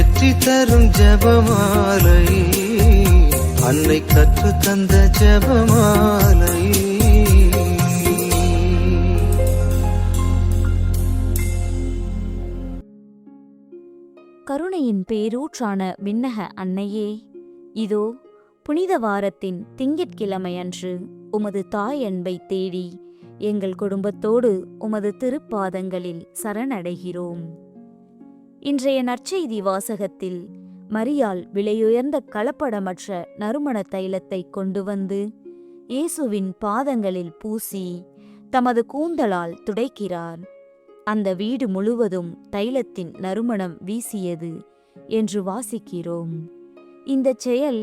வெற்றி தரும் ஜெபமாலை, அன்னை கற்று தந்த ஜெபமாலை. கருணையின் பேரூற்றான விண்ணக அன்னையே, இதோ புனித வாரத்தின் திங்கட்கிழமையன்று உமது தாய் அன்பை தேடி எங்கள் குடும்பத்தோடு உமது திருப்பாதங்களில் சரணடைகிறோம். இன்றைய நற்செய்தி வாசகத்தில் மரியாள் விலையுயர்ந்த கலப்படமற்ற நறுமண தைலத்தை கொண்டு வந்து இயேசுவின் பாதங்களில் பூசி தமது கூந்தலால் துடைக்கிறார். அந்த வீடு முழுவதும் தைலத்தின் நறுமணம் வீசியது என்று வாசிக்கிறோம். இந்த செயல்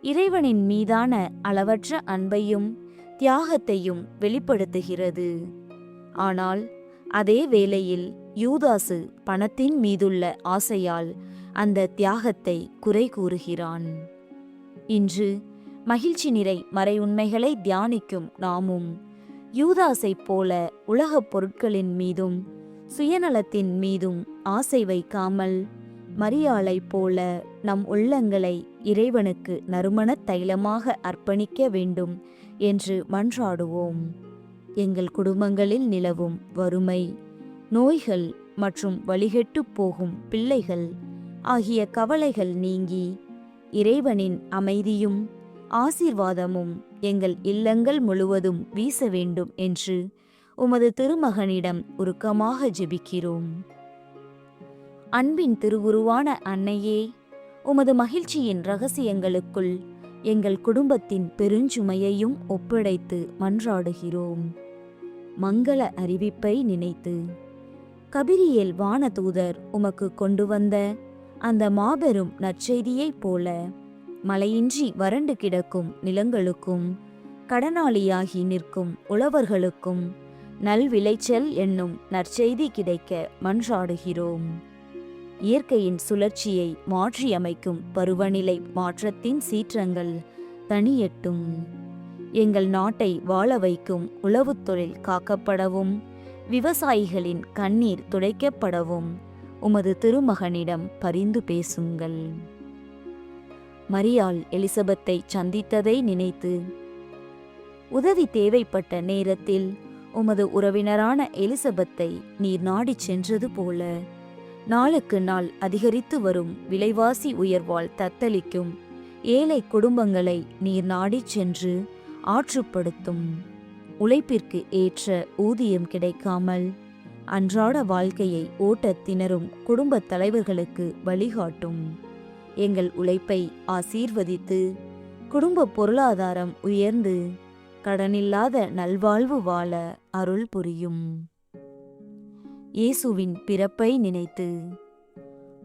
இறைவனின் மீதான அளவற்ற அன்பையும் தியாகத்தையும் வெளிப்படுத்துகிறது. ஆனால் அதே வேளையில் யூதாசு பணத்தின் மீதுள்ள ஆசையால் அந்த தியாகத்தை குறை கூறுகிறான். இன்று மகிழ்ச்சி நிறை மறையுண்மைகளை தியானிக்கும் நாமும் யூதாசைப் போல உலகப் பொருட்களின் மீதும் சுயநலத்தின் மீதும் ஆசை வைக்காமல் மரியாளைப் போல நம் உள்ளங்களை இறைவனுக்கு நறுமணத் தைலமாக அர்ப்பணிக்க வேண்டும் என்று மன்றாடுவோம். எங்கள் குடும்பங்களில் நிலவும் வறுமை, நோய்கள் மற்றும் வழிகெட்டுப் போகும் பிள்ளைகள் ஆகிய கவலைகள் நீங்கி இறைவனின் அமைதியும் ஆசீர்வாதமும் எங்கள் இல்லங்கள் முழுவதும் வீச வேண்டும் என்று உமது திருமகனிடம் உருக்கமாக ஜெபிக்கிறோம். அன்பின் திருவுருவான அன்னையே, உமது மகிழ்ச்சியின் இரகசியங்களுக்குள் எங்கள் குடும்பத்தின் பெருஞ்சுமையையும் ஒப்படைத்து மன்றாடுகிறோம். மங்கள அறிவிப்பை நினைத்து கபிரியேல் வானதூதர் உமக்கு கொண்டு வந்த அந்த மாபெரும் நற்செய்தியைப் போல மழையின்றி வறண்டு கிடக்கும் நிலங்களுக்கும் கடனாளியாகி நிற்கும் உழவர்களுக்கும் நல்விளைச்சல் என்னும் நற்செய்தி கிடைக்க மன்றாடுகிறோம். இயற்கையின் சுழற்சியை மாற்றியமைக்கும் பருவநிலை மாற்றத்தின் சீற்றங்கள் தணியட்டும். எங்கள் நாட்டை வாழ வைக்கும் உழவுத் தொழில் காக்கப்படவும் விவசாயிகளின் கண்ணீர் துடைக்கப்படவும் உமது திருமகனிடம் பரிந்து பேசுங்கள். மரியாள் எலிசபெத்தை சந்தித்ததை நினைத்து உதவி தேவைப்பட்ட நேரத்தில் உமது உறவினரான எலிசபெத்தை நீர் நாடிச் சென்றது போல நாளுக்கு நாள் அதிகரித்து வரும் விலைவாசி உயர்வால் தத்தளிக்கும் ஏழை குடும்பங்களை நீர் நாடிச் சென்று ஆற்றுப்படுத்தும். உழைப்பிற்கு ஏற்ற ஊதியம் கிடைக்காமல் அன்றாட வாழ்க்கையை ஓட்டத் திணறும் குடும்பத் தலைவர்களுக்கு வழிகாட்டும். எங்கள் உழைப்பை ஆசீர்வதித்து குடும்ப பொருளாதாரம் உயர்ந்து கடனில்லாத நல்வாழ்வு வாழ அருள் புரியும். இயேசுவின் பிறப்பை நினைத்து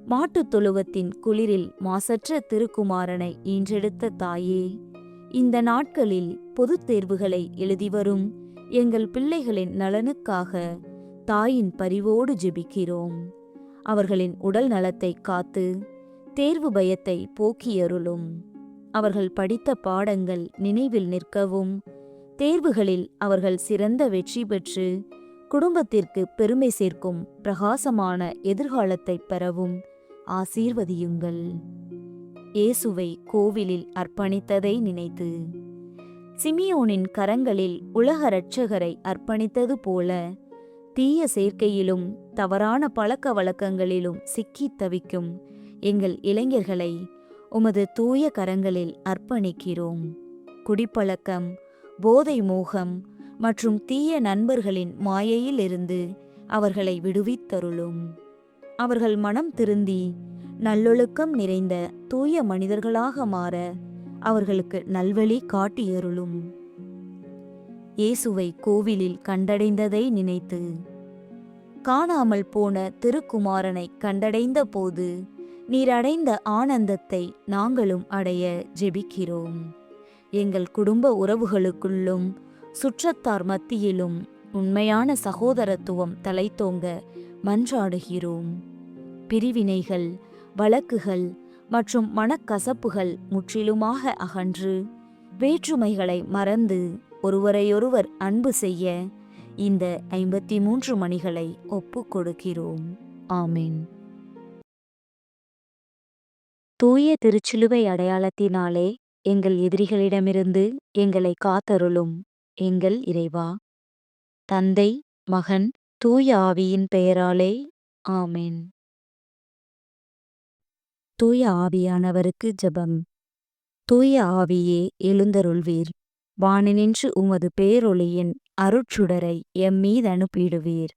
மாட்டுத் தொழுவத்தின் குளிரில் மாசற்ற திருக்குமாரனை ஈன்றெடுத்த தாயே, இந்த நாட்களில் பொதுத் தேர்வுகளை எழுதி வரும் எங்கள் பிள்ளைகளின் நலனுக்காக தாயின் பரிவோடு ஜெபிக்கிறோம். அவர்களின் உடல் நலத்தை காத்து தேர்வு பயத்தை போக்கியருளும். அவர்கள் படித்த பாடங்கள் நினைவில் நிற்கவும் தேர்வுகளில் அவர்கள் சிறந்த வெற்றி பெற்று குடும்பத்திற்கு பெருமை சேர்க்கும் பிரகாசமான எதிர்காலத்தை பெறவும் ஆசீர்வதியுங்கள். இயேசுவை கோவிலில் அர்ப்பணித்ததை நினைத்து சிமியோனின் கரங்களில் உலக இரட்சகரை அர்ப்பணித்தது போல தீய சேர்க்கையிலும் தவறான பழக்க வழக்கங்களிலும் சிக்கித் தவிக்கும் எங்கள் இளைஞர்களை உமது தூய கரங்களில் அர்ப்பணிக்கிறோம். குடிப்பழக்கம், போதை மோகம் மற்றும் தீய நண்பர்களின் மாயையிலிருந்து அவர்களை விடுவித்தருளும். அவர்கள் மனம் திருந்தி நல்லொழுக்கம் நிறைந்த தூய மனிதர்களாக மாற அவர்களுக்கு நல்வழி காட்டியருளும். இயேசுவை கோவிலில் கண்டடைந்ததை நினைத்து காணாமல் போன திருக்குமாரனை கண்டடைந்த போது நீர் அடைந்த ஆனந்தத்தை நாங்களும் அடைய ஜெபிக்கிறோம். எங்கள் குடும்ப உறவுகளுக்குள்ளும் சுற்றத்தார் மத்தியிலும் உண்மையான சகோதரத்துவம் தலைத்தோங்க மன்றாடுகிறோம். பிரிவினைகள், வழக்குகள் மற்றும் மனக்கசப்புகள் முற்றிலுமாக அகன்று வேற்றுமைகளை மறந்து ஒருவரையொருவர் அன்பு செய்ய இந்த 53 மணிகளை ஒப்புக் கொடுக்கிறோம். ஆமீன். தூய திருச்சிலுவை அடையாளத்தினாலே எங்கள் எதிரிகளிடமிருந்து எங்களை காத்தருளும் எங்கள் இறைவா. தந்தை, மகன், தூய ஆவியின் பெயராலே ஆமென். தூய ஆவியானவருக்கு ஜெபம். தூய ஆவியே எழுந்தருள்வீர். வானினின்று உமது பேரொளியின் அருட்சுடரை எம்மீது அனுப்பிடுவீர்.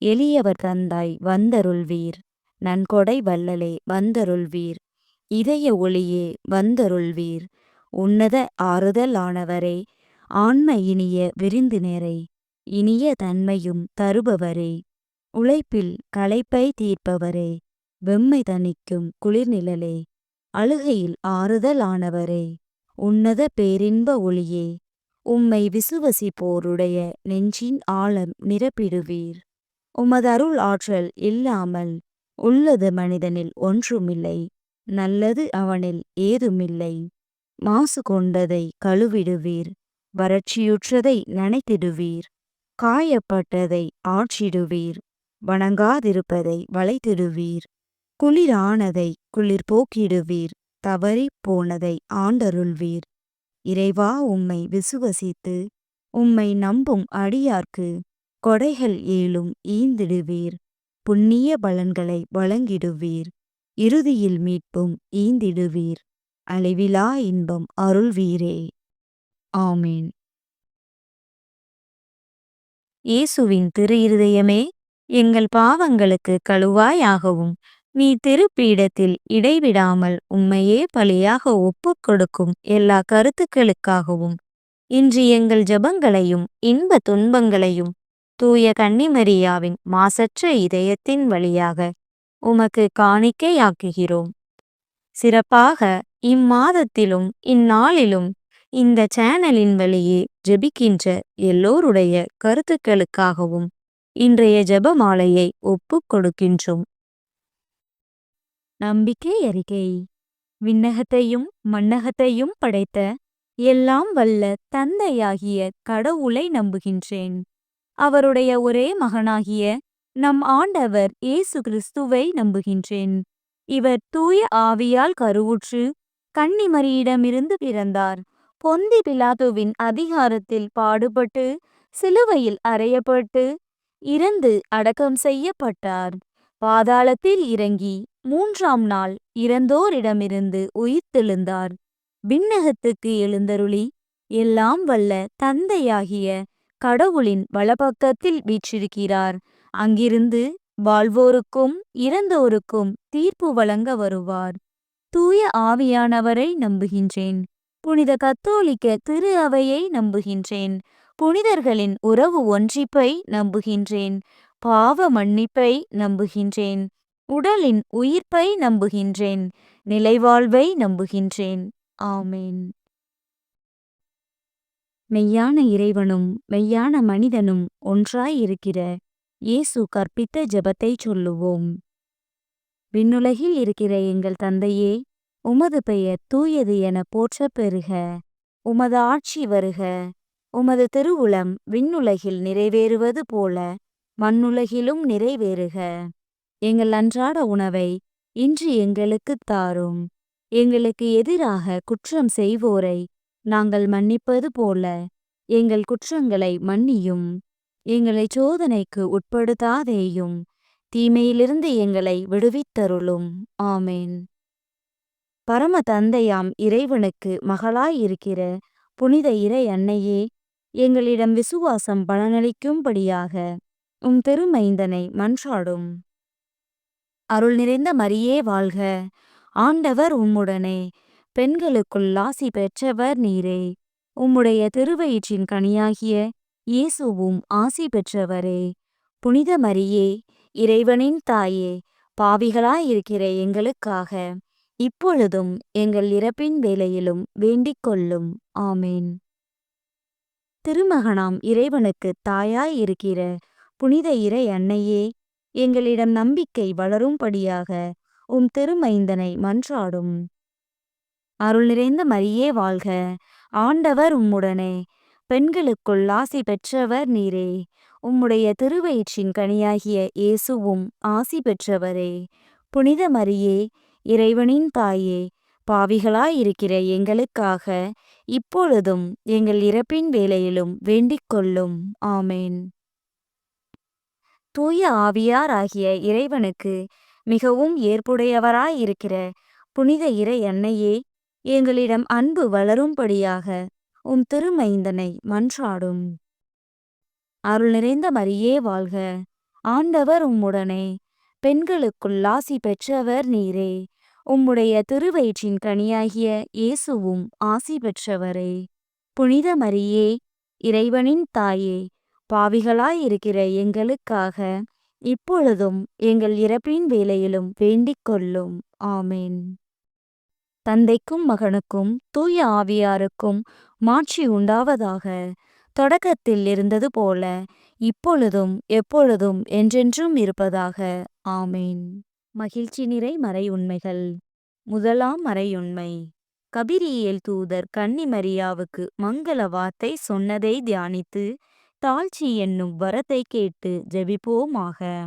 எளியவர் தந்தாய் வந்தருள்வீர். நன்கொடை வள்ளலே வந்தருள்வீர். இதய ஒளியே வந்தருள்வீர். உன்னத ஆறுதலானவரே, ஆன்ம இனிய விருந்தினரே, இனிய தன்மையும் தருபவரே, உழைப்பில் களைப்பை தீர்ப்பவரே, வெம்மை தணிக்கும் குளிர்நிழலே, அழுகையில் ஆறுதலானவரே, உன்னத பேரின்ப ஒளியே, உம்மை விசுவசிப்போருடைய நெஞ்சின் ஆழம் நிரப்பிடுவீர். உமது அருள் ஆற்றல் இல்லாமல் உள்ளது மனிதனில் ஒன்றுமில்லை. நல்லது அவனில் ஏதுமில்லை. மாசு கொண்டதை கழுவிடுவீர். வறட்சியுற்றதை நனைத்திடுவீர். காயப்பட்டதை ஆற்றிடுவீர். வணங்காதிருப்பதை வளைத்திடுவீர். குளிரானதை குளிர் போக்கிடுவீர். தவறிப் போனதை ஆண்டருள்வீர். இறைவா, உம்மை விசுவசித்து உம்மை நம்பும் அடியார்க்கு கொடைகள் ஏழும் ஈந்திடுவீர். புண்ணிய பலன்களை வழங்கிடுவீர். இறுதியில் மீட்பும் ஈந்திடுவீர். அழிவிலா இன்பம் அருள்வீரே. ஆமீன். இயேசுவின் திரு இருதயமே, எங்கள் பாவங்களுக்கு கழுவாயாகவும் நீ திருப்பீடத்தில் இடைவிடாமல் உம்மையே பலியாக ஒப்புக் கொடுக்கும் எல்லா கருத்துக்களுக்காகவும் இன்று எங்கள் ஜெபங்களையும் இன்ப துன்பங்களையும் தூய கன்னிமரியாவின் மாசற்ற இதயத்தின் வழியாக உமக்கு காணிக்கையாக்குகிறோம். சிறப்பாக இம்மாதத்திலும் இந்நாளிலும் இந்த சேனலின் வழியே ஜெபிக்கின்ற எல்லோருடைய கருத்துக்களுக்காகவும் இன்றைய ஜெபமாலையை ஒப்புக் கொடுக்கின்றோம். நம்பிக்கை அறிக்கை. விண்ணகத்தையும் மண்ணகத்தையும் படைத்த எல்லாம் வல்ல தந்தையாகிய கடவுளை நம்புகின்றேன். அவருடைய ஒரே மகனாகிய நம் ஆண்டவர் இயேசு கிறிஸ்துவை நம்புகின்றேன். இவர் தூய ஆவியால் கருவுற்று கன்னிமரியிடமிருந்து பிறந்தார். பொந்தி பிலாத்துவின் அதிகாரத்தில் பாடுபட்டு சிலுவையில் அறையப்பட்டு இறந்து அடக்கம் செய்யப்பட்டார். பாதாளத்தில் இறங்கி 3ஆம் நாள் இறந்தோரிடமிருந்து உயிர்த்தெழுந்தார். விண்ணகத்துக்கு எழுந்தருளி எல்லாம் வல்ல தந்தையாகிய கடவுளின் வலப்பக்கத்தில் வீற்றிருக்கிறார். அங்கிருந்து வாழ்வோருக்கும் இறந்தோருக்கும் தீர்ப்பு வழங்க வருவார். தூய ஆவியானவரை நம்புகின்றேன். புனித கத்தோலிக்க திரு அவையை நம்புகின்றேன். புனிதர்களின் உறவு ஒன்றிப்பை நம்புகின்றேன். பாவ மன்னிப்பை நம்புகின்றேன். உடலின் உயிர்ப்பை நம்புகின்றேன். நிலைவாழ்வை நம்புகின்றேன். ஆமேன். மெய்யான இறைவனும் மெய்யான மனிதனும் ஒன்றாய் இருக்கிற இயேசு கற்பித்த ஜெபத்தை சொல்லுவோம். விண்ணுலகில் இருக்கிற எங்கள் தந்தையே, உமது பெயர் தூயது என போற்றப் பெறுக. உமது ஆட்சி வருக. உமது திருவுளம் விண்ணுலகில் நிறைவேறுவது போல மண்ணுலகிலும் நிறைவேறுக. எங்கள் அன்றாட உணவை இன்று எங்களுக்குத் தாரும். எங்களுக்கு எதிராக குற்றம் செய்வோரை நாங்கள் மன்னிப்பது போல எங்கள் குற்றங்களை மன்னியும். எங்களை சோதனைக்கு உட்படுத்தாதேயும். தீமையிலிருந்து எங்களை விடுவித்தருளும். ஆமேன். பரம தந்தையாம் இறைவனுக்கு மகளாயிருக்கிற புனித இறை அன்னையே, எங்களிடம் விசுவாசம் பலனளிக்கும்படியாக உம் திருமைந்தனை மன்றாடும். அருள் நிறைந்த மரியே வாழ்க. ஆண்டவர் உம்முடனே. பெண்களுக்குள் ஆசி பெற்றவர் நீரே. உம்முடைய திருவயிற்றின் கனியாகிய இயேசுவும் ஆசி பெற்றவரே. புனித மரியே, இறைவனின் தாயே, பாவிகளாயிருக்கிற எங்களுக்காக இப்பொழுதும் எங்கள் இறப்பின் வேளையிலும் வேண்டிக் கொள்ளும். ஆமேன். திருமகனாம் இறைவனுக்கு தாயாய் இருக்கிற புனித இறை அன்னையே, எங்களிடம் நம்பிக்கை வளரும்படியாக உம் திருமைந்தனை மன்றாடும். அருள் நிறைந்த மரியே வாழ்க. ஆண்டவர் உம்முடனே. பெண்களுக்குள் ஆசி பெற்றவர் நீரே. உம்முடைய திருவயிற்றின் கனியாகிய இயேசுவும் ஆசி பெற்றவரே. புனித மரியே, இறைவனின் தாயே, பாவிகளாயிருக்கிற எங்களுக்காக இப்பொழுதும் எங்கள் இறப்பின் வேளையிலும் வேண்டிக் கொள்ளும். ஆமென். தூய ஆவியாராகிய இறைவனுக்கு மிகவும் ஏற்புடையவராயிருக்கிற புனித இறை அன்னையே, எங்களிடம் அன்பு வளரும்படியாக உம் திருமைந்தனை மன்றாடும். அருள் நிறைந்த மரியே வாழ்க. ஆண்டவர் உம்முடனே, பெண்களுக்குள் ஆசி பெற்றவர் நீரே. உம்முடைய திருவயிற்றின் கனியாகிய இயேசுவும் ஆசி பெற்றவரே. புனித மரியே, இறைவனின் தாயே, பாவிகளாயிருக்கிற எங்களுக்காக இப்பொழுதும் எங்கள் இறப்பின் வேளையிலும் வேண்டிக் கொள்ளும். ஆமென். தந்தைக்கும் மகனுக்கும் தூய ஆவியாருக்கும் மாட்சி உண்டாவதாக. தொடக்கத்தில் இருந்தது போல இப்பொழுதும் எப்பொழுதும் என்றென்றும் இருப்பதாக. ஆமென். மகிழ்ச்சி நிறை மறையுண்மைகள். முதலாம் மறையுண்மை. கபிரியேல் தூதர் கன்னி மரியாவுக்கு மங்கள வார்த்தை சொன்னதை தியானித்து தாழ்ச்சி என்னும் வரத்தை கேட்டு ஜெபிப்போமாக.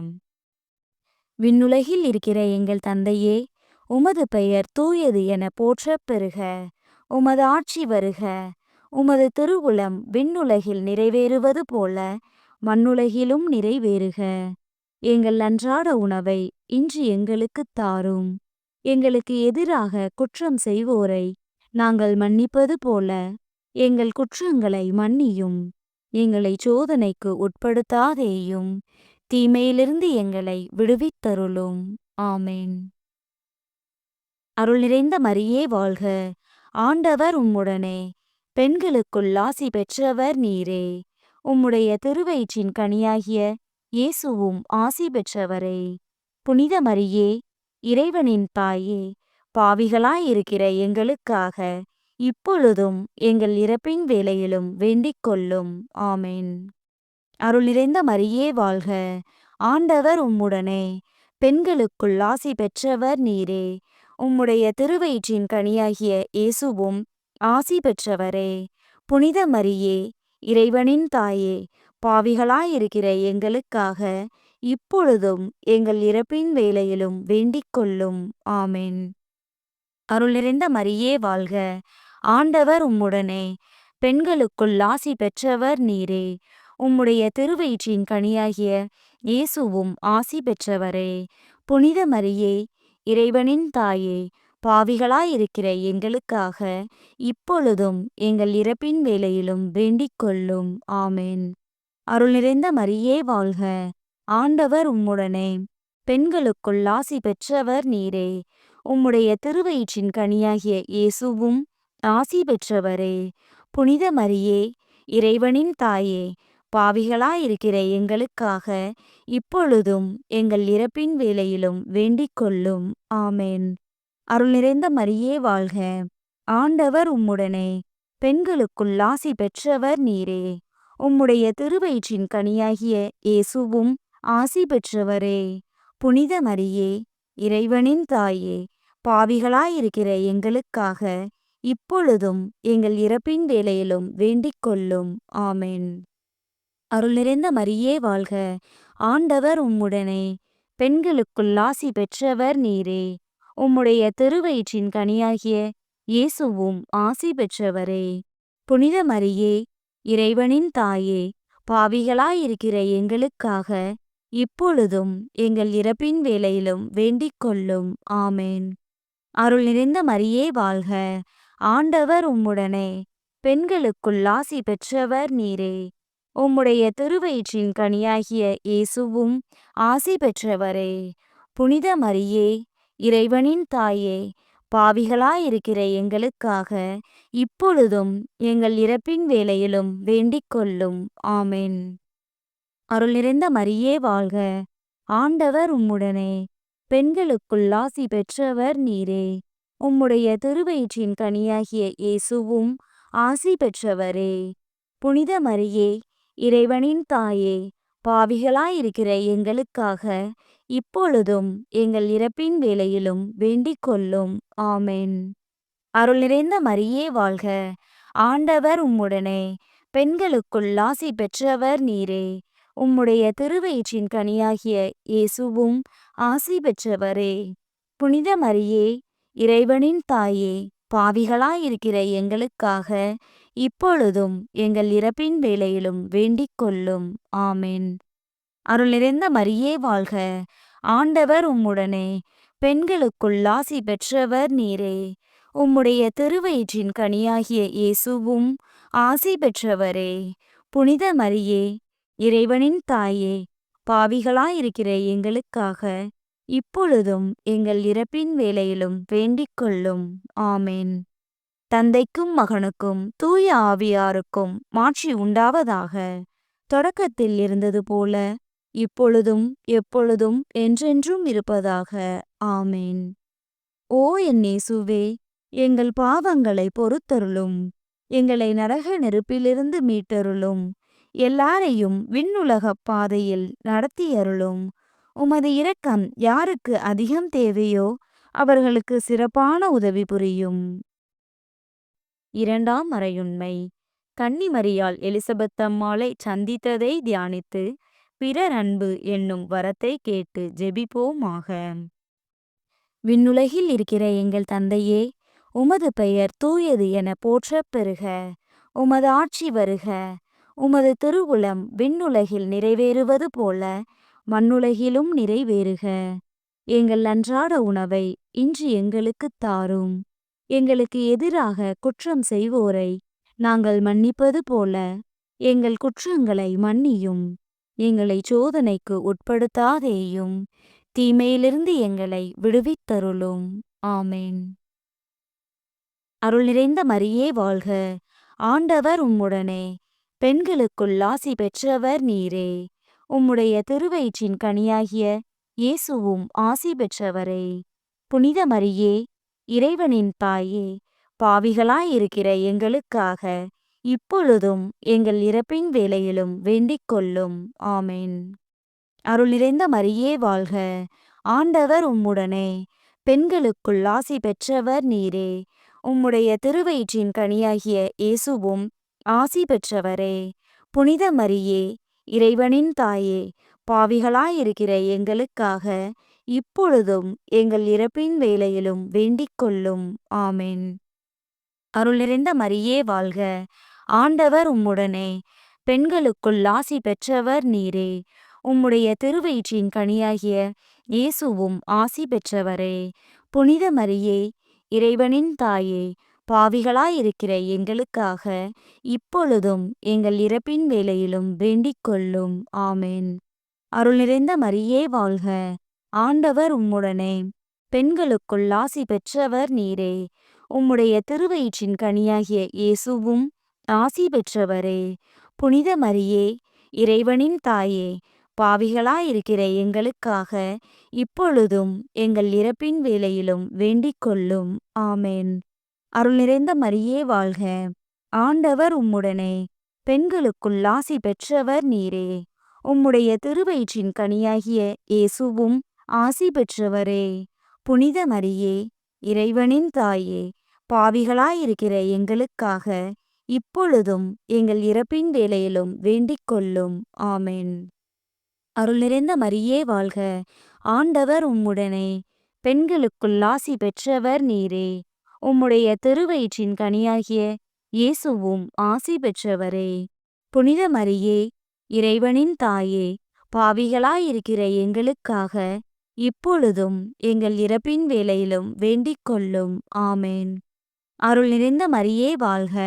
விண்ணுலகில் இருக்கிற எங்கள் தந்தையே, உமது பெயர் தூயது என போற்றப் பெறுக. உமது ஆட்சி வருக. உமது திருவுளம் விண்ணுலகில் நிறைவேறுவது போல மண்ணுலகிலும் நிறைவேறுக. எங்கள் அன்றாட உணவை இன்று எங்களுக்குத் தாரும். எங்களுக்கு எதிராக குற்றம் செய்வோரை நாங்கள் மன்னிப்பது போல எங்கள் குற்றங்களை மன்னியும். எங்களை சோதனைக்கு உட்படுத்தாதேயும், தீமையிலிருந்து எங்களை விடுவித்தருளும். ஆமென். அருள் நிறைந்த மரியே வாழ்க. ஆண்டவர் உம்முடனே, பெண்களுக்குள் ஆசி பெற்றவர் நீரே. உம்முடைய திருவயிற்றின் கனியாகிய இயேசுவும் ஆசி பெற்றவரே. புனித மரியே, இறைவனின் தாயே, பாவிகளாயிருக்கிற எங்களுக்காக இப்பொழுதும் எங்கள் இறப்பின் வேளையிலும் வேண்டிக் கொள்ளும். ஆமென். அருள் நிறைந்த மரியே வாழ்க. ஆண்டவர் உம்முடனே, பெண்களுக்குள் ஆசி பெற்றவர் நீரே. உம்முடைய திருவயிற்றின் கனியாகிய இயேசுவும் ஆசி பெற்றவரே. புனித மரியே, இறைவனின் தாயே, பாவிகளாயிருக்கிற எங்களுக்காக இப்பொழுதும் எங்கள் இறப்பின் வேளையிலும் வேண்டிக் கொள்ளும். ஆமென். அருள் நிறைந்த மரியே வாழ்க. ஆண்டவர் உம்முடனே, பெண்களுக்குள் ஆசி பெற்றவர் நீரே. உம்முடைய திருவயிற்றின் கனியாகிய இயேசுவும் ஆசி பெற்றவரே. புனித மரியே, இறைவனின் தாயே, பாவிகளாயிருக்கிற எங்களுக்காக இப்பொழுதும் எங்கள் இறப்பின் வேளையிலும் வேண்டிக் கொள்ளும். ஆமென். அருள் நிறைந்த மரியே வாழ்க. ஆண்டவர் உம்முடனே, பெண்களுக்குள் ஆசி பெற்றவர் நீரே. உம்முடைய திருவயிற்றின் கனியாகிய இயேசுவும் ஆசி பெற்றவரே. புனித மரியே, இறைவனின் தாயே, பாவிகளாயிருக்கிற எங்களுக்காக இப்பொழுதும் எங்கள் இறப்பின் வேளையிலும் வேண்டிக் கொள்ளும். ஆமென். அருள் நிறைந்த மரியே வாழ்க. ஆண்டவர் உம்முடனே, பெண்களுக்குள் ஆசி பெற்றவர் நீரே. உம்முடைய திருவயிற்றின் கனியாகிய இயேசுவும் ஆசி பெற்றவரே. புனித மரியே, இறைவனின் தாயே, பாவிகளாயிருக்கிற எங்களுக்காக இப்பொழுதும் எங்கள் இறப்பின் வேளையிலும் வேண்டிக் கொள்ளும். ஆமென். அருள் நிறைந்த மரியே வாழ்க. ஆண்டவர் உம்முடனே, பெண்களுக்குள் ஆசி பெற்றவர் நீரே. உம்முடைய திருவயிற்றின் கனியாகிய இயேசுவும் ஆசி பெற்றவரே. புனித மரியே, இறைவனின் தாயே, பாவிகளாயிருக்கிற எங்களுக்காக இப்பொழுதும் எங்கள் இறப்பின் வேளையிலும் வேண்டிக் கொள்ளும். ஆமென். அருள் நிறைந்த மரியே வாழ்க. ஆண்டவர் உம்முடனே, பெண்களுக்குள் ஆசி பெற்றவர் நீரே. உம்முடைய திருவயிற்றின் கனியாகிய இயேசுவும் ஆசி பெற்றவரே. புனித மரியே, இறைவனின் தாயே, பாவிகளாயிருக்கிற எங்களுக்காக இப்பொழுதும் எங்கள் இறப்பின் வேளையிலும் வேண்டிக் கொள்ளும். ஆமென். அருள் நிறைந்த மரியே வாழ்க. ஆண்டவர் உம்முடனே, பெண்களுக்குள் ஆசி பெற்றவர் நீரே. உம்முடைய திருவயிற்றின் கனியாகிய இயேசுவும் ஆசி பெற்றவரே. புனித மரியே, இறைவனின் தாயே, பாவிகளாயிருக்கிற எங்களுக்காக இப்பொழுதும் எங்கள் இறப்பின் வேளையிலும் வேண்டிக் கொள்ளும். ஆமென். அருள் நிறைந்த மரியே வாழ்க. ஆண்டவர் உம்முடனே, பெண்களுக்குள் ஆசி பெற்றவர் நீரே. உம்முடைய திருவயிற்றின் கனியாகிய இயேசுவும் ஆசி பெற்றவரே. புனித மரியே, இறைவனின் தாயே, பாவிகளாயிருக்கிற எங்களுக்காக இப்பொழுதும் எங்கள் இறப்பின் வேளையிலும் வேண்டிக் கொள்ளும். ஆமென். அருள் நிறைந்த மரியே வாழ்க! ஆண்டவர் உம்முடனே, பெண்களுக்குள் ஆசி பெற்றவர் நீரே. உம்முடைய திருவயிற்றின் கனியாகிய இயேசுவும் ஆசி பெற்றவரே. புனித மரியே, இறைவனின் தாயே, பாவிகளாயிருக்கிற எங்களுக்காக இப்பொழுதும் எங்கள் இறப்பின் வேளையிலும் வேண்டிக் கொள்ளும். ஆமென். தந்தைக்கும் மகனுக்கும் தூய ஆவியாருக்கும் மாட்சி உண்டாவதாக. தொடக்கத்தில் இருந்தது போல இப்பொழுதும் எப்பொழுதும் என்றென்றும் இருப்பதாக. ஆமென். ஓ என் இயேசுவே, எங்கள் பாவங்களை பொறுத்தருளும். எங்களை நரக நெருப்பிலிருந்து மீட்டருளும். எல்லாரையும் விண்ணுலகப் பாதையில் நடத்தியருளும். உமது இரக்கம் யாருக்கு அதிகம் தேவையோ அவர்களுக்கு சிறப்பான உதவி புரியும். இரண்டாம் மறையுண்மை. கன்னிமரியாள் எலிசபெத் அம்மாளை சந்தித்ததை தியானித்து பிறர் அன்பு என்னும் வரத்தை கேட்டு ஜெபிப்போமாக. விண்ணுலகில் இருக்கிற எங்கள் தந்தையே, உமது பெயர் தூயது என போற்றப் பெறுக. உமது ஆட்சி வருக. உமது திருவுளம் விண்ணுலகில் நிறைவேறுவது போல மண்ணுலகிலும் நிறைவேறுக. எங்கள் அன்றாட உணவை இன்று எங்களுக்குத் தாரும். எங்களுக்கு எதிராக குற்றம் செய்வோரை நாங்கள் மன்னிப்பது போல எங்கள் குற்றங்களை மன்னியும். எங்களை சோதனைக்கு உட்படுத்தாதேயும், தீமையிலிருந்து எங்களை விடுவித்தருளும். ஆமென். அருள் நிறைந்த மரியே வாழ்க! ஆண்டவர் உம்முடனே, பெண்களுக்குள் ஆசி பெற்றவர் நீரே. உம்முடைய திருவயிற்றின் கனியாகிய இயேசுவும் ஆசி பெற்றவரே. புனித மரியே, இறைவனின் தாயே, பாவிகளாயிருக்கிற எங்களுக்காக இப்பொழுதும் எங்கள் இறப்பின் வேளையிலும் வேண்டிக் கொள்ளும். ஆமென். அருள் நிறைந்த மரியே வாழ்க! ஆண்டவர் உம்முடனே, பெண்களுக்குள் ஆசி பெற்றவர் நீரே. உம்முடைய திருவயிற்றின் கனியாகிய இயேசுவும் ஆசி பெற்றவரே. புனித மரியே, இறைவனின் தாயே, பாவிகளாயிருக்கிற எங்களுக்காக இப்பொழுதும் எங்கள் இறப்பின் வேளையிலும் வேண்டிக் கொள்ளும். ஆமென். அருள் நிறைந்த மரியே வாழ்க! ஆண்டவர் உம்முடனே, பெண்களுக்குள் ஆசி பெற்றவர் நீரே. உம்முடைய திருவயிற்றின் கனியாகிய இயேசுவும் ஆசி பெற்றவரே. புனித மரியே, இறைவனின் தாயே, பாவிகளாயிருக்கிற எங்களுக்காக இப்பொழுதும் எங்கள் இறப்பின் வேளையிலும் வேண்டிக் கொள்ளும். ஆமென். அருள் நிறைந்த மரியே வாழ்க! ஆண்டவர் உம்முடனே, பெண்களுக்குள் ஆசி பெற்றவர் நீரே. உம்முடைய திருவயிற்றின் கனியாகிய இயேசுவும் ஆசி பெற்றவரே. புனித மரியே, இறைவனின் தாயே, பாவிகளாயிருக்கிற எங்களுக்காக இப்பொழுதும் எங்கள் இறப்பின் வேளையிலும் வேண்டிக் கொள்ளும். ஆமென். அருள் நிறைந்த மரியே வாழ்க! ஆண்டவர் உம்முடனே, பெண்களுக்குள் ஆசி பெற்றவர் நீரே. உம்முடைய திருவயிற்றின் கனியாகிய இயேசுவும் ஆசி பெற்றவரே. புனித மரியே, இறைவனின் தாயே, பாவிகளாயிருக்கிற எங்களுக்காக இப்பொழுதும் எங்கள் இறப்பின் வேளையிலும் வேண்டிக் கொள்ளும். ஆமென். அருள் நிறைந்த மரியே வாழ்க! ஆண்டவர் உம்முடனே, பெண்களுக்குள் ஆசி பெற்றவர் நீரே. உம்முடைய திருவயிற்றின் கனியாகிய இயேசுவும் ஆசி பெற்றவரே. புனித மரியே, இறைவனின் தாயே, பாவிகளாயிருக்கிற எங்களுக்காக இப்பொழுதும் எங்கள் இறப்பின் வேளையிலும் வேண்டிக் கொள்ளும். ஆமென். அருள் நிறைந்த மரியே வாழ்க!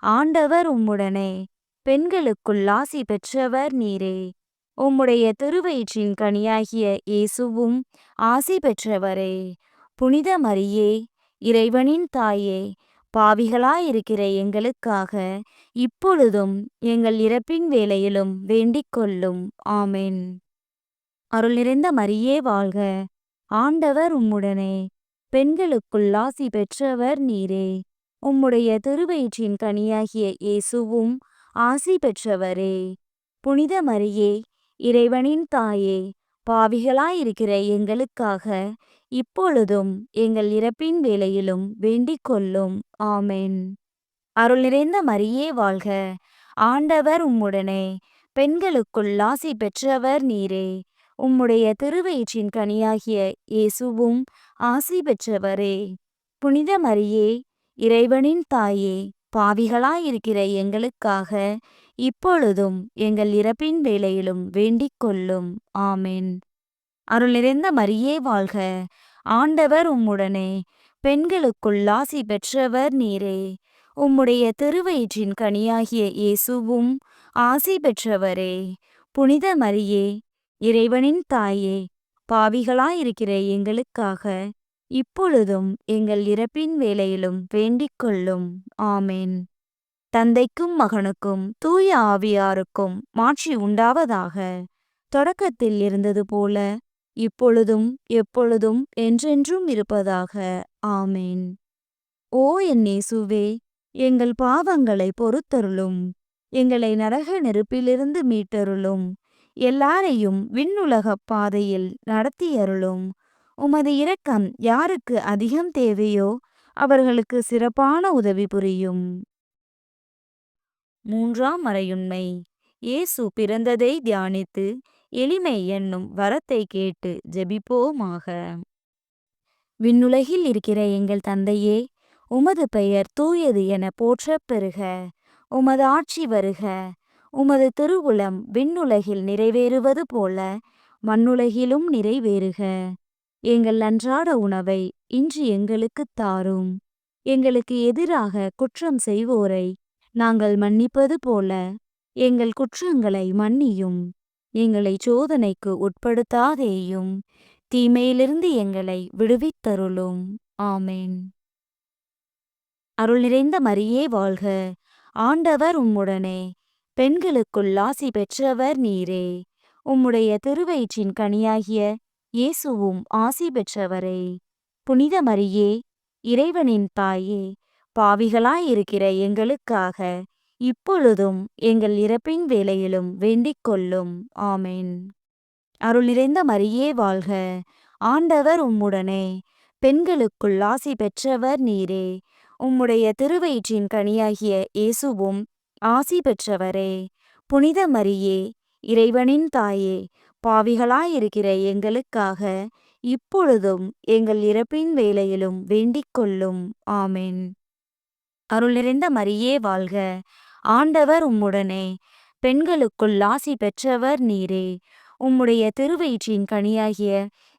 ஆண்டவர் உம்முடனே, பெண்களுக்குள் ஆசி பெற்றவர் நீரே. உம்முடைய திருவயிற்றின் கனியாகிய இயேசுவும் ஆசி பெற்றவரே. புனித மரியே, இறைவனின் தாயே, பாவிகளாயிருக்கிற எங்களுக்காக இப்பொழுதும் எங்கள் இறப்பின் வேளையிலும் வேண்டிக் கொள்ளும். ஆமென். அருள் நிறைந்த மரியே வாழ்க! ஆண்டவர் உம்முடனே, பெண்களுக்குள் ஆசி பெற்றவர் நீரே. உம்முடைய திருவயிற்றின் கனியாகிய இயேசுவும் ஆசி பெற்றவரே. புனித மரியே, இறைவனின் தாயே, பாவிகளாயிருக்கிற எங்களுக்காக இப்பொழுதும் எங்கள் இறப்பின் வேளையிலும் வேண்டிக் கொள்ளும். ஆமென். அருள் நிறைந்த மரியே வாழ்க! ஆண்டவர் உம்முடனே, பெண்களுக்குள் ஆசி பெற்றவர் நீரே. உம்முடைய திருவயிற்றின் கனியாகிய இயேசுவும் ஆசி பெற்றவரே. புனித மரியே, இறைவனின் தாயே, பாவிகளாயிருக்கிற எங்களுக்காக இப்பொழுதும் எங்கள் இறப்பின் வேளையிலும் வேண்டிக் கொள்ளும். ஆமென். அருள் நிறைந்த மரியே வாழ்க! ஆண்டவர் உம்முடனே, பெண்களுக்குள் ஆசி பெற்றவர் நீரே. உம்முடைய திருவயிற்றின் கனியாகிய இயேசுவும் ஆசி பெற்றவரே. புனித மரியே, இறைவனின் தாயே, பாவிகளாயிருக்கிற எங்களுக்காக இப்பொழுதும் எங்கள் இறப்பின் வேளையிலும் வேண்டிக் கொள்ளும். ஆமென். தந்தைக்கும் மகனுக்கும் தூய ஆவியாருக்கும் மாட்சி உண்டாவதாக. தொடக்கத்தில் இருந்தது போல இப்பொழுதும் எப்பொழுதும் என்றென்றும் இருப்பதாக. ஆமென். ஓ என் இயேசுவே, எங்கள் பாவங்களை பொறுத்தருளும். எங்களை நரக நெருப்பிலிருந்து மீட்டருளும். எல்லாரையும் விண்ணுலகப் பாதையில் நடத்தியருளும். உமது இரக்கம் யாருக்கு அதிகம் தேவையோ அவர்களுக்கு சிறப்பான உதவி புரியும். மூன்றாம் மறையுண்மை. இயேசு பிறந்ததை தியானித்து எளிமை என்னும் வரத்தை கேட்டு ஜெபிப்போமாக. விண்ணுலகில் இருக்கிற எங்கள் தந்தையே, உமது பெயர் தூயது என போற்றப் பெறுக. உமது ஆட்சி வருக. உமது திருவுளம் விண்ணுலகில் நிறைவேறுவது போல மண்ணுலகிலும் நிறைவேறுக. எங்கள் அன்றாட உணவை இன்று எங்களுக்குத் தாரும். எங்களுக்கு எதிராக குற்றம் செய்வோரை நாங்கள் மன்னிப்பது போல எங்கள் குற்றங்களை மன்னியும். எங்களை சோதனைக்கு உட்படுத்தாதேயும், தீமையிலிருந்து எங்களை விடுவித்தருளும். ஆமென். அருள் நிறைந்த மரியே வாழ்க! ஆண்டவர் உம்முடனே, பெண்களுக்குள் ஆசி பெற்றவர் நீரே. உம்முடைய திருவயிற்றின் கனியாகிய இயேசுவும் ஆசி பெற்றவரே. புனித மரியே, இறைவனின் தாயே, பாவிகளாயிருக்கிற எங்களுக்காக இப்பொழுதும் எங்கள் இறப்பின் வேளையிலும் வேண்டிக் கொள்ளும். ஆமென். அருள் நிறைந்த மரியே வாழ்க! ஆண்டவர் உம்முடனே, பெண்களுக்குள் ஆசி பெற்றவர் நீரே. உம்முடைய திருவயிற்றின் கனியாகிய இயேசுவும் ஆசி பெற்றவரே. புனித மரியே, இறைவனின் தாயே, பாவிகளாயிருக்கிற எங்களுக்காக இப்பொழுதும் எங்கள் இறப்பின் வேளையிலும் வேண்டிக் கொள்ளும். ஆமென். அருள் நிறைந்த மரியே வாழ்க! ஆண்டவர் உம்முடனே, பெண்களுக்குள் ஆசி பெற்றவர் நீரே. உம்முடைய திருவயிற்றின் கனியாகிய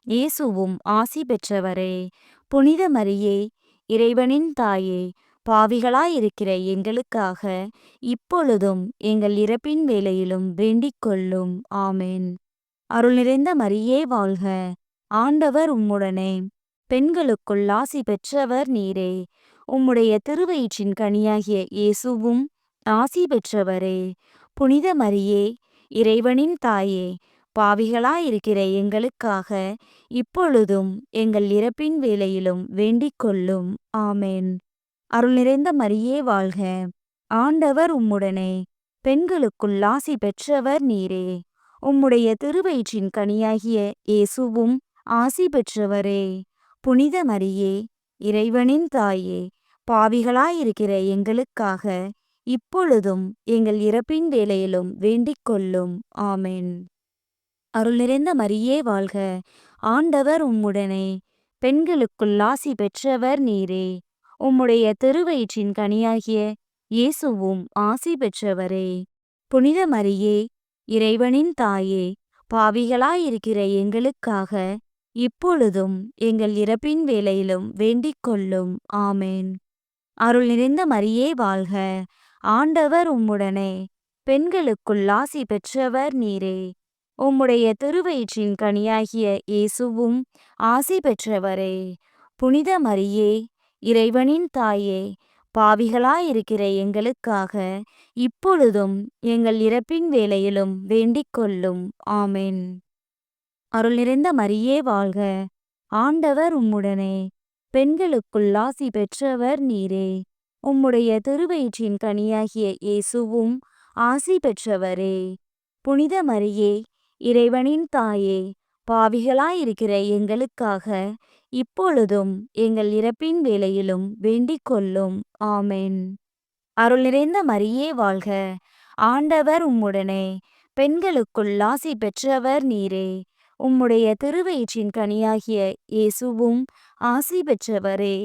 இயேசுவும் ஆசி பெற்றவரே. புனித மரியே, இறைவனின் தாயே, பாவிகளாயிருக்கிற எங்களுக்காக இப்பொழுதும் எங்கள் இறப்பின் வேளையிலும் வேண்டிக் கொள்ளும். ஆமென். அருள் நிறைந்த மரியே வாழ்க! ஆண்டவர் உம்முடனே, பெண்களுக்குள் ஆசி பெற்றவர் நீரே. உம்முடைய திருவயிற்றின் கனியாகிய இயேசுவும் ஆசி பெற்றவரே. புனித மரியே, இறைவனின் தாயே, பாவிகளாயிருக்கிற எங்களுக்காக இப்பொழுதும் எங்கள் இறப்பின் வேளையிலும் வேண்டிக் கொள்ளும். ஆமென். அருள் நிறைந்த மரியே வாழ்க! ஆண்டவர் உம்முடனே, பெண்களுக்குள் ஆசி பெற்றவர் நீரே. உம்முடைய திருவயிற்றின் கனியாகிய இயேசுவும் ஆசி பெற்றவரே. புனித மரியே, இறைவனின் தாயே, பாவிகளாயிருக்கிற எங்களுக்காக இப்பொழுதும் எங்கள் இறப்பின் வேளையிலும் வேண்டிக் கொள்ளும். ஆமென். அருள் நிறைந்த மரியே வாழ்க! ஆண்டவர் உம்முடனே, பெண்களுக்குள் ஆசி பெற்றவர் நீரே. உம்முடைய திருவயிற்றின் கனியாகிய இயேசுவும் ஆசி பெற்றவரே. புனித மரியே, இறைவனின் தாயே, பாவிகளாயிருக்கிற எங்களுக்காக இப்பொழுதும் எங்கள் இறப்பின் வேளையிலும் வேண்டிக் கொள்ளும். ஆமென். அருள் நிறைந்த மரியே வாழ்க! ஆண்டவர் உம்முடனே, பெண்களுக்குள் ஆசி பெற்றவர் நீரே. உம்முடைய திருவயிற்றின் கனியாகிய இயேசுவும் ஆசி பெற்றவரே. புனித மரியே, இறைவனின் தாயே, பாவிகளாயிருக்கிற எங்களுக்காக இப்பொழுதும் எங்கள் இறப்பின் வேளையிலும் வேண்டிக் கொள்ளும். ஆமென். அருள் நிறைந்த மரியே வாழ்க! ஆண்டவர் உம்முடனே, பெண்களுக்குள் ஆசி பெற்றவர் நீரே. உம்முடைய திருவயிற்றின் கனியாகிய இயேசுவும் ஆசி பெற்றவரே. புனித மரியே, இறைவனின் தாயே, பாவிகளாயிருக்கிற எங்களுக்காக இப்பொழுதும் எங்கள் இறப்பின் வேளையிலும் வேண்டிக் கொள்ளும். ஆமென். அருள் நிறைந்த மரியே வாழ்க! ஆண்டவர் உம்முடனே, பெண்களுக்குள் ஆசி பெற்றவர் நீரே. உம்முடைய திருவயிற்றின் கனியாகிய இயேசுவும் ஆசி பெற்றவரே.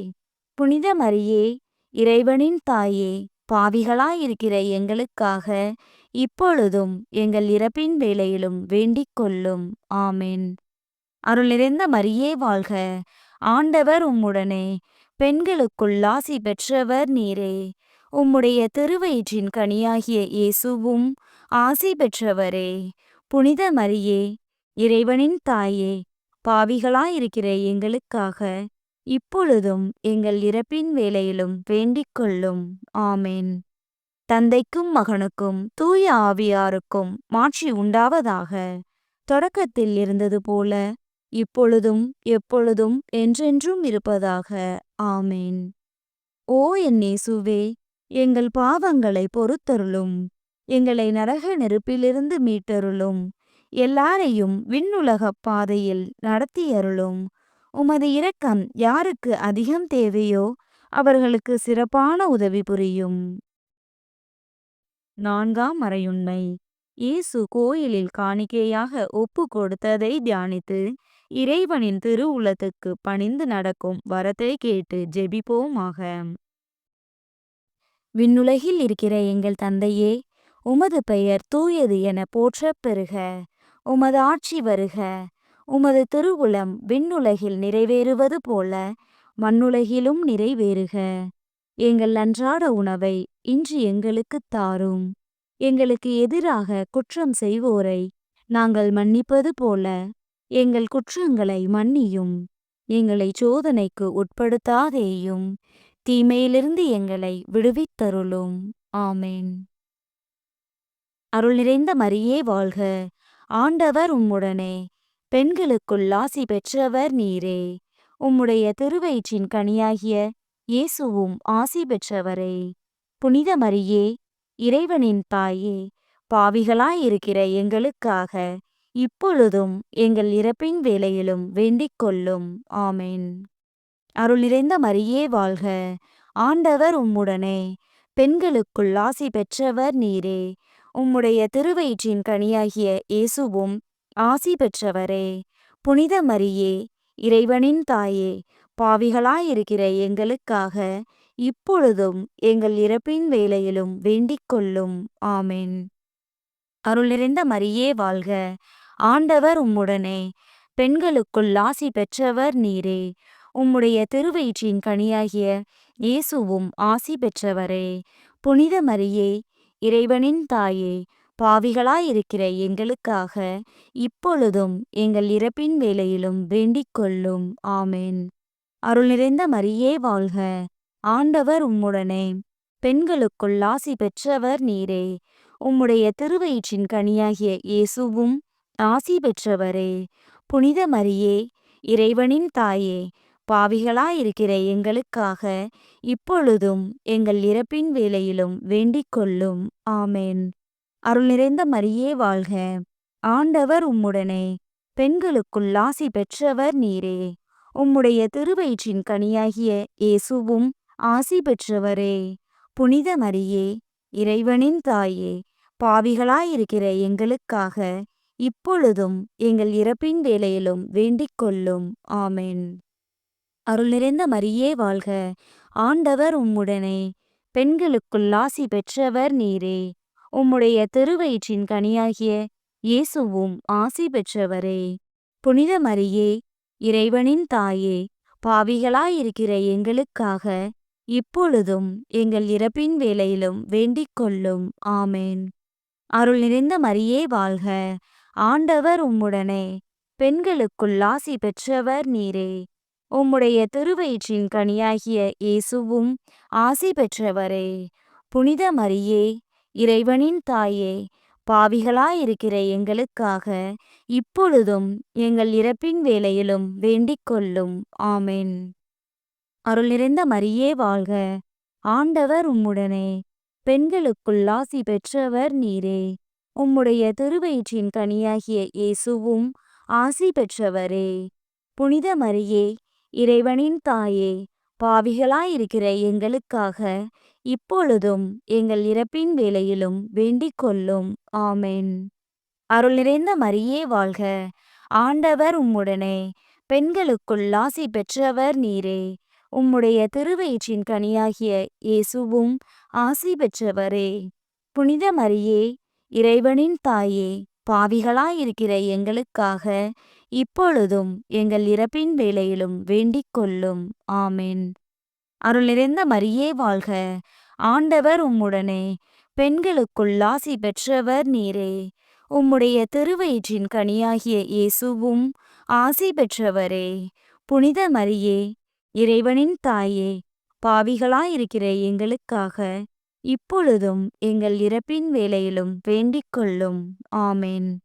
புனித மரியே, இறைவனின் தாயே, பாவிகளாயிருக்கிற எங்களுக்காக இப்பொழுதும் எங்கள் இறப்பின் வேளையிலும் வேண்டிக் கொள்ளும். ஆமென். அருள் நிறைந்த மரியே வாழ்க! ஆண்டவர் உம்முடனே, பெண்களுக்குள் ஆசி பெற்றவர் நீரே. உம்முடைய திருவயிற்றின் கனியாகிய இயேசுவும் ஆசி பெற்றவரே. புனித மரியே, இறைவனின் தாயே, பாவிகளாயிருக்கிற எங்களுக்காக இப்பொழுதும் எங்கள் இறப்பின் வேளையிலும் வேண்டிக் கொள்ளும். ஆமென். தந்தைக்கும் மகனுக்கும் தூய ஆவியாருக்கும் மாட்சி உண்டாவதாக. தொடக்கத்தில் இருந்தது போல இப்பொழுதும் எப்பொழுதும் என்றென்றும் இருப்பதாக. ஆமென். ஓ என் இயேசுவே, எங்கள் பாவங்களை பொறுத்தருளும். எங்களை நரக நெருப்பிலிருந்து மீட்டருளும். எல்லாரையும் விண்ணுலகப் பாதையில் நடத்தியருளும். உமது இரக்கம் யாருக்கு அதிகம் தேவையோ அவர்களுக்கு சிறப்பான உதவி புரியும். 4ஆம் மறையுண்மை. இயேசு கோயிலில் காணிக்கையாக ஒப்பு கொடுத்ததை தியானித்து இறைவனின் திருவுளத்துக்கு பணிந்து நடக்கும் வரத்தை கேட்டு ஜெபிப்போமாக. விண்ணுலகில் இருக்கிற எங்கள் தந்தையே, உமது பெயர் தூயது என போற்றப் பெறுக. உமது ஆட்சி வருக. உமது திருவுளம் விண்ணுலகில் நிறைவேறுவது போல மண்ணுலகிலும் நிறைவேறுக. எங்கள் அன்றாட உணவை இன்று எங்களுக்குத் தாரும். எங்களுக்கு எதிராக குற்றம் செய்வோரை நாங்கள் மன்னிப்பது போல எங்கள் குற்றங்களை மன்னியும். எங்களை சோதனைக்கு உட்படுத்தாதேயும், தீமையிலிருந்து எங்களை விடுவித்தருளும். ஆமென். அருள் நிறைந்த மரியே வாழ்க! ஆண்டவர் உம்முடனே, பெண்களுக்குள் ஆசி பெற்றவர் நீரே. உம்முடைய திருவயிற்றின் கனியாகிய இயேசுவும் ஆசி பெற்றவரே. புனித மரியே, இறைவனின் தாயே, பாவிகளாயிருக்கிற எங்களுக்காக இப்பொழுதும் எங்கள் இறப்பின் வேளையிலும் வேண்டிக் கொள்ளும். ஆமென். அருள் நிறைந்த மரியே வாழ்க! ஆண்டவர் உம்முடனே, பெண்களுக்குள் ஆசி பெற்றவர் நீரே. உம்முடைய திருவயிற்றின் கனியாகிய இயேசுவும் ஆசி பெற்றவரே. புனித மரியே, இறைவனின் தாயே, பாவிகளாயிருக்கிற எங்களுக்காக இப்பொழுதும் எங்கள் இறப்பின் வேளையிலும் வேண்டிக் கொள்ளும். ஆமென். அருள் நிறைந்த மரியே வாழ்க! ஆண்டவர் உம்முடனே, பெண்களுக்குள் ஆசி பெற்றவர் நீரே. உம்முடைய திருவயிற்றின் கனியாகிய இயேசுவும் ஆசி பெற்றவரே. புனித மரியே, இறைவனின் தாயே, பாவிகளாயிருக்கிற எங்களுக்காக இப்பொழுதும் எங்கள் இறப்பின் வேளையிலும் வேண்டிக் கொள்ளும். ஆமென். அருள் நிறைந்த மரியே வாழ்க! ஆண்டவர் உம்முடனே, பெண்களுக்குள் ஆசி பெற்றவர் நீரே. உம்முடைய திருவயிற்றின் கனியாகிய இயேசுவும் ஆசி பெற்றவரே. புனித மரியே, இறைவனின் தாயே, பாவிகளாயிருக்கிற எங்களுக்காக இப்பொழுதும் எங்கள் இறப்பின் வேளையிலும் வேண்டிக் கொள்ளும். ஆமென். அருள் நிறைந்த மரியே வாழ்க! ஆண்டவர் உம்முடனே, பெண்களுக்குள் ஆசி பெற்றவர் நீரே. உம்முடைய திருவயிற்றின் கனியாகிய இயேசுவும் ஆசி பெற்றவரே. புனித மரியே, இறைவனின் தாயே, பாவிகளாயிருக்கிற எங்களுக்காக இப்பொழுதும் எங்கள் இறப்பின் வேளையிலும் வேண்டிக் கொள்ளும். ஆமென். அருள் நிறைந்த மரியே வாழ்க! ஆண்டவர் உம்முடனே, பெண்களுக்குள் ஆசி பெற்றவர் நீரே. உம்முடைய திருவயிற்றின் கனியாகிய இயேசுவும் ஆசி பெற்றவரே. புனித மரியே, இறைவனின் தாயே, பாவிகளாயிருக்கிற எங்களுக்காக இப்பொழுதும் எங்கள் இறப்பின் வேளையிலும் வேண்டிக் கொள்ளும். ஆமென். அருள் நிறைந்த மரியே வாழ்க! ஆண்டவர் உம்முடனே, பெண்களுக்குள் ஆசி பெற்றவர் நீரே. உம்முடைய திருவயிற்றின் கனியாகிய இயேசுவும் ஆசி பெற்றவரே. புனித மரியே, இறைவனின் தாயே, பாவிகளாயிருக்கிற எங்களுக்காக இப்பொழுதும் எங்கள் இறப்பின் வேளையிலும் வேண்டிக் கொள்ளும். ஆமென். அருள் நிறைந்த மரியே வாழ்க! ஆண்டவர் உம்முடனே, பெண்களுக்குள் ஆசி பெற்றவர் நீரே. உம்முடைய திருவயிற்றின் கனியாகிய இயேசுவும் ஆசி பெற்றவரே. புனித மரியே, இறைவனின் தாயே, பாவிகளாயிருக்கிற எங்களுக்காக இப்பொழுதும் எங்கள் இறப்பின் வேளையிலும் வேண்டிக் கொள்ளும். ஆமென். அருள் நிறைந்த மரியே வாழ்க! ஆண்டவர் உம்முடனே, பெண்களுக்குள் ஆசி பெற்றவர் நீரே. உம்முடைய திருவயிற்றின் கனியாகிய இயேசுவும் ஆசி பெற்றவரே. புனித மரியே, இறைவனின் தாயே, பாவிகளாயிருக்கிற எங்களுக்காக இப்பொழுதும் எங்கள் இறப்பின் வேளையிலும் வேண்டிக் கொள்ளும். ஆமென். அருள் நிறைந்த மரியே வாழ்க. ஆண்டவர் உம்முடனே, பெண்களுக்குள் ஆசி பெற்றவர் நீரே. உம்முடைய திருவயிற்றின் கனியாகிய இயேசுவும் ஆசி பெற்றவரே. புனித மரியே, இறைவனின் தாயே, பாவிகளாயிருக்கிற எங்களுக்காக இப்பொழுதும் எங்கள் இறப்பின் வேளையிலும் வேண்டிக் கொள்ளும். ஆமென்.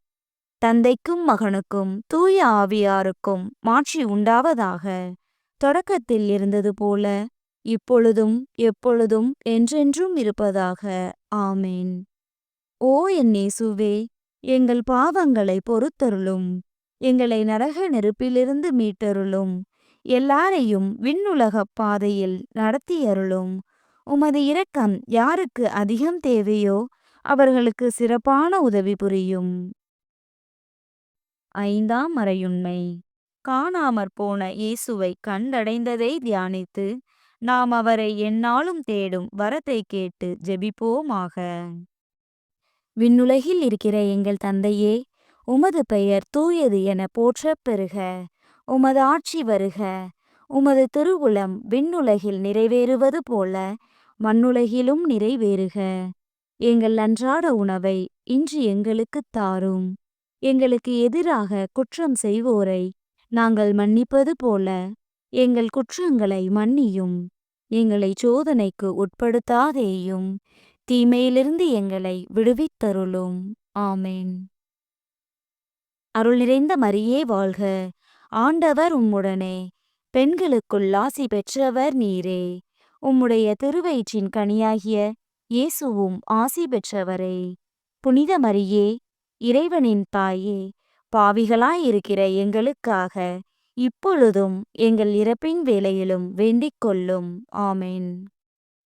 தந்தைக்கும் மகனுக்கும் தூய ஆவியாருக்கும் மாட்சி உண்டாவதாக. தொடக்கத்தில் இருந்தது போல இப்பொழுதும் எப்பொழுதும் என்றென்றும் இருப்பதாக. ஆமென். ஓ என் இயேசுவே, எங்கள் பாவங்களை பொறுத்தருளும். எங்களை நரக நெருப்பிலிருந்து மீட்டருளும். எல்லாரையும் விண்ணுலகப் பாதையில் நடத்தியருளும். உமது இரக்கம் யாருக்கு அதிகம் தேவையோ அவர்களுக்கு சிறப்பான உதவி புரியும். 5ஆம் மறையுண்மை. காணாமற் போன இயேசுவை கண்டடைந்ததை தியானித்து நாம் அவரை எந்நாளும் தேடும் வரத்தை கேட்டு ஜெபிப்போமாக. விண்ணுலகில் இருக்கிற எங்கள் தந்தையே, உமது பெயர் தூயது என போற்றப் பெறுக. உமது ஆட்சி வருக. உமது திருவுளம் விண்ணுலகில் நிறைவேறுவது போல மண்ணுலகிலும் நிறைவேறுக. எங்கள் அன்றாட உணவை இன்று எங்களுக்குத் தாரும். எங்களுக்கு எதிராக குற்றம் செய்வோரை நாங்கள் மன்னிப்பது போல எங்கள் குற்றங்களை மன்னியும். எங்களை சோதனைக்கு உட்படுத்தாதேயும், தீமையிலிருந்து எங்களை விடுவித்தருளும். ஆமென். அருள் நிறைந்த மரியே வாழ்க. ஆண்டவர் உம்முடனே, பெண்களுக்குள் ஆசி பெற்றவர் நீரே. உம்முடைய திருவயிற்றின் கனியாகிய இயேசுவும் ஆசி பெற்றவரே. புனித மரியே, இறைவனின் தாயே, பாவிகளாயிருக்கிற எங்களுக்காக இப்பொழுதும் எங்கள் இறப்பின் வேளையிலும் வேண்டிக் கொள்ளும். ஆமென்.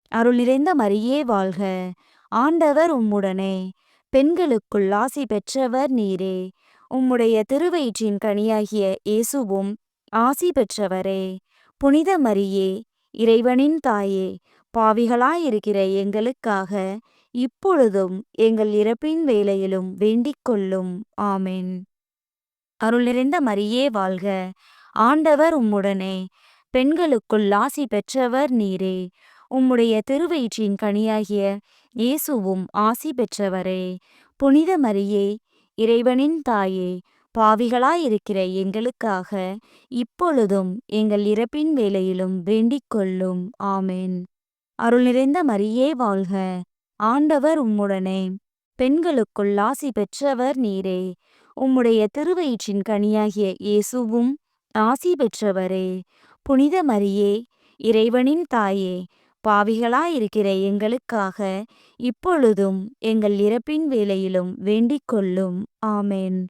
அருள் நிறைந்த மரியே வாழ்க. ஆண்டவர் உம்முடனே, பெண்களுக்குள் ஆசி பெற்றவர் நீரே. உம்முடைய திருவயிற்றின் கனியாகிய இயேசுவும் ஆசி பெற்றவரே. புனித மரியே, இறைவனின் தாயே, பாவிகளாயிருக்கிற எங்களுக்காக இப்பொழுதும் எங்கள் இறப்பின் வேளையிலும் வேண்டிக் கொள்ளும். ஆமென். அருள் நிறைந்த மரியே வாழ்க. ஆண்டவர் உம்முடனே, பெண்களுக்குள் ஆசி பெற்றவர் நீரே. உம்முடைய திருவயிற்றின் கனியாகிய இயேசுவும் ஆசி பெற்றவரே. புனித மரியே, இறைவனின் தாயே, பாவிகளாயிருக்கிற எங்களுக்காக இப்பொழுதும் எங்கள் இறப்பின் வேளையிலும் வேண்டிக் கொள்ளும். ஆமென். அருள் நிறைந்த மரியே வாழ்க. ஆண்டவர் உம்முடனே, பெண்களுக்குள் ஆசி பெற்றவர் நீரே. உம்முடைய திருவயிற்றின் கனியாகிய இயேசுவும் ஆசி பெற்றவரே. புனித மரியே, இறைவனின் தாயே, பாவிகளாயிருக்கிற எங்களுக்காக இப்பொழுதும் எங்கள் இறப்பின் வேளையிலும் வேண்டிக் கொள்ளும். ஆமென்.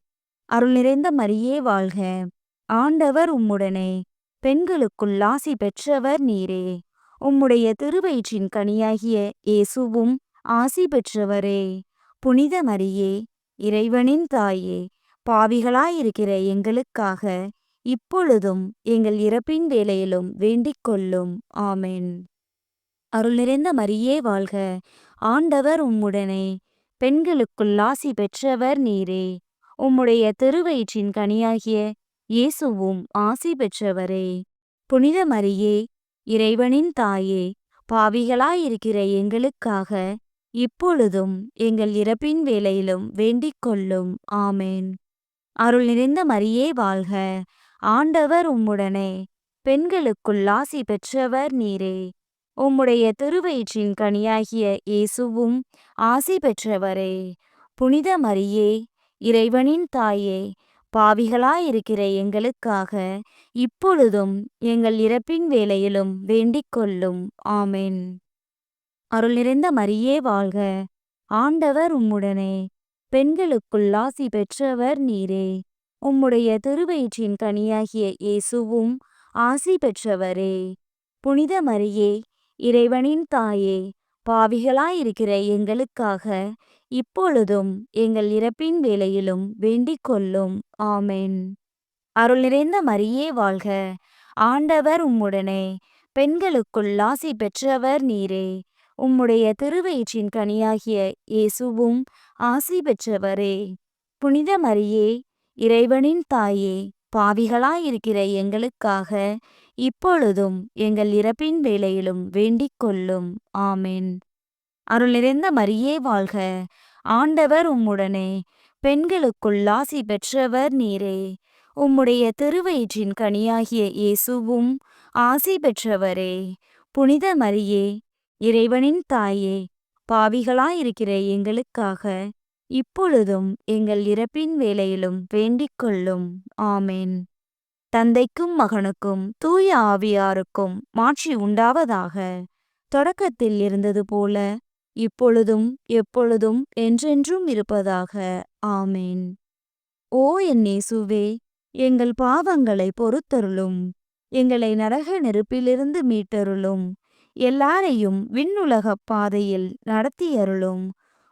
அருள் நிறைந்த மரியே வாழ்க. ஆண்டவர் உம்முடனே, பெண்களுக்குள் ஆசி பெற்றவர் நீரே. உம்முடைய திருவயிற்றின் கனியாகிய இயேசுவும் ஆசி பெற்றவரே. புனித மரியே, இறைவனின் தாயே, பாவிகளாயிருக்கிற எங்களுக்காக இப்பொழுதும் எங்கள் இறப்பின் வேளையிலும் வேண்டிக் கொள்ளும். ஆமென். அருள் நிறைந்த மரியே வாழ்க. ஆண்டவர் உம்முடனே, பெண்களுக்குள் ஆசி பெற்றவர் நீரே. உம்முடைய திருவயிற்றின் கனியாகிய இயேசுவும் ஆசி பெற்றவரே. புனித மரியே, இறைவனின் தாயே, பாவிகளாயிருக்கிற எங்களுக்காக இப்பொழுதும் எங்கள் இறப்பின் வேளையிலும் வேண்டிக் கொள்ளும். ஆமென். அருள் நிறைந்த மரியே வாழ்க. ஆண்டவர் உம்முடனே, பெண்களுக்குள் ஆசி பெற்றவர் நீரே. உம்முடைய திருவயிற்றின் கனியாகிய இயேசுவும் ஆசி பெற்றவரே. புனித மரியே, இறைவனின் தாயே, பாவிகளாயிருக்கிற எங்களுக்காக இப்பொழுதும் எங்கள் இறப்பின் வேளையிலும் வேண்டிக் கொள்ளும். ஆமென். அருள் நிறைந்த மரியே வாழ்க. ஆண்டவர் உம்முடனே, பெண்களுக்குள் ஆசி பெற்றவர் நீரே. உம்முடைய திருவயிற்றின் கனியாகிய இயேசுவும் ஆசி பெற்றவரே. புனித மரியே, இறைவனின் தாயே, பாவிகளாயிருக்கிற எங்களுக்காக இப்பொழுதும் எங்கள் இறப்பின் வேளையிலும் வேண்டிக் கொள்ளும். ஆமென். அருள் நிறைந்த மரியே வாழ்க! ஆண்டவர் உம்முடனே, பெண்களுக்குள் ஆசி பெற்றவர் நீரே. உம்முடைய திருவயிற்றின் கனியாகிய இயேசுவும் ஆசி பெற்றவரே. புனித மரியே, இறைவனின் தாயே, பாவிகளாயிருக்கிற எங்களுக்காக இப்பொழுதும் எங்கள் இறப்பின் வேளையிலும் வேண்டிக் கொள்ளும். ஆமென். அருள் நிறைந்த மரியே வாழ்க! ஆண்டவர் உம்முடனே, பெண்களுக்குள் ஆசி பெற்றவர் நீரே. உம்முடைய திருவயிற்றின் கனியாகிய இயேசுவும் ஆசி பெற்றவரே. புனித மரியே, இறைவனின் தாயே, பாவிகளாயிருக்கிற எங்களுக்காக இப்பொழுதும் எங்கள் இறப்பின் வேளையிலும் வேண்டிக் கொள்ளும். ஆமென். தந்தைக்கும் மகனுக்கும் தூய ஆவியாருக்கும் மாட்சி உண்டாவதாக. தொடக்கத்தில் இருந்தது போல இப்பொழுதும் எப்பொழுதும் என்றென்றும் இருப்பதாக. ஆமென். ஓ என் இயேசுவே, எங்கள் பாவங்களை பொறுத்தருளும். எங்களை நரக நெருப்பிலிருந்து மீட்டருளும். எல்லாரையும் விண்ணுலகப் பாதையில் நடத்தியருளும்.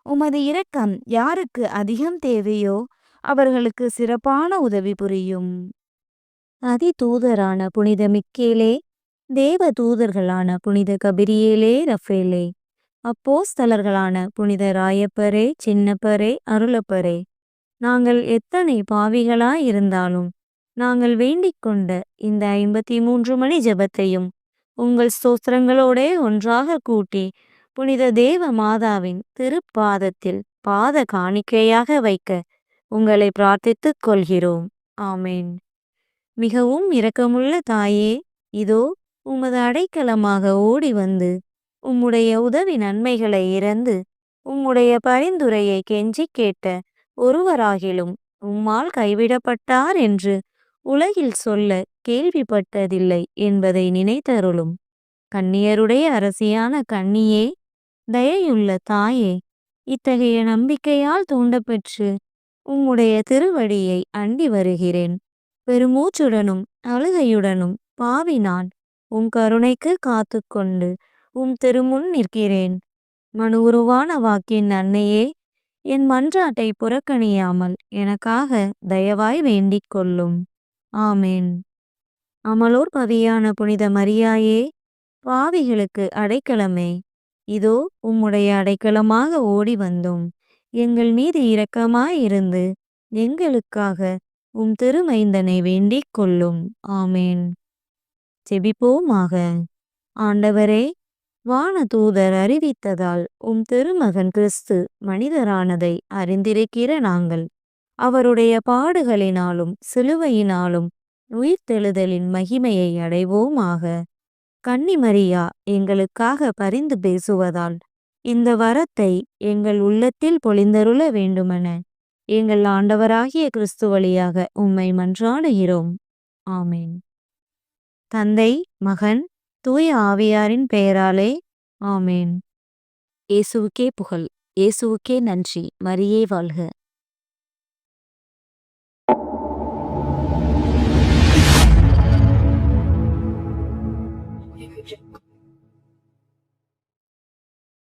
உமது இரக்கம் யாருக்கு அதிகம் தேவையோ அவர்களுக்கு சிறப்பான உதவி புரியும். அதிதூதரான புனித மிக்கேலே, தேவ தூதர்களான புனித கபிரியேலே, ரஃபேலே, அப்போஸ்தலர்களான புனித ராயப்பரே, சின்னப்பரே, அருளப்பரே, நாங்கள் எத்தனை பாவிகளாயிருந்தாலும் நாங்கள் வேண்டிக் கொண்ட இந்த 53 மணி ஜெபத்தையும் உங்கள் ஸ்தோத்திரங்களோடே ஒன்றாக கூட்டி புனித தேவ மாதாவின் திருப்பாதத்தில் பாத காணிக்கையாக வைக்க உங்களை பிரார்த்தித்துக் கொள்கிறோம். ஆமென். மிகவும் இரக்கமுள்ள தாயே, இதோ உமது அடைக்கலமாக ஓடி வந்து உம்முடைய உதவி நன்மைகளை இறந்து உம்முடைய பரிந்துரையை கெஞ்சி கேட்ட ஒருவராகிலும் உம்மால் கைவிடப்பட்டார் என்று உலகில் சொல்ல கேள்விப்பட்டதில்லை என்பதை நினைத்தருளும். கன்னியருடைய அரசியான கன்னியே, தயையுள்ள தாயே, இத்தகைய நம்பிக்கையால் தூண்டப்பெற்று உம்முடைய திருவடியை அண்டி வருகிறேன். பெருமூச்சுடனும் அழுகையுடனும் பாவி நான் உம் கருணைக்கு காத்துக்கொண்டு உம் திருமுன் நிற்கிறேன். மனு உருவான வாக்கின் அன்னையே, என் மன்றாட்டை புறக்கணியாமல் எனக்காக தயவாய் வேண்டிக் கொள்ளும். ஆமென். அமலோர் பவியான புனித மரியாயே, பாவிகளுக்கு அடைக்கலமே, இதோ உம்முடைய அடைக்கலமாக ஓடி வந்தோம். எங்கள் மீது இரக்கமாயிருந்து எங்களுக்காக உம் திருமைந்தனை வேண்டிக் கொள்ளும். ஆமென். ஜெபிப்போமாக. ஆண்டவரே, வானதூதர் அறிவித்ததால் உம் திருமகன் கிறிஸ்து மனிதரானதை அறிந்திருக்கிற நாங்கள் அவருடைய பாடுகளினாலும் சிலுவையினாலும் உயிர்த்தெழுதலின் மகிமையை அடைவோமாக. கன்னிமரியா எங்களுக்காக பரிந்து பேசுவதால் இந்த வரத்தை எங்கள் உள்ளத்தில் பொழிந்தருள வேண்டுமென எங்கள் ஆண்டவராகிய கிறிஸ்து வழியாக உம்மை மன்றாடுகிறோம். ஆமென். தந்தை, மகன், தூய ஆவியாரின் பெயராலே. ஆமென். இயேசுவுக்கே புகழ். இயேசுவுக்கே நன்றி. மரியே வாழ்க.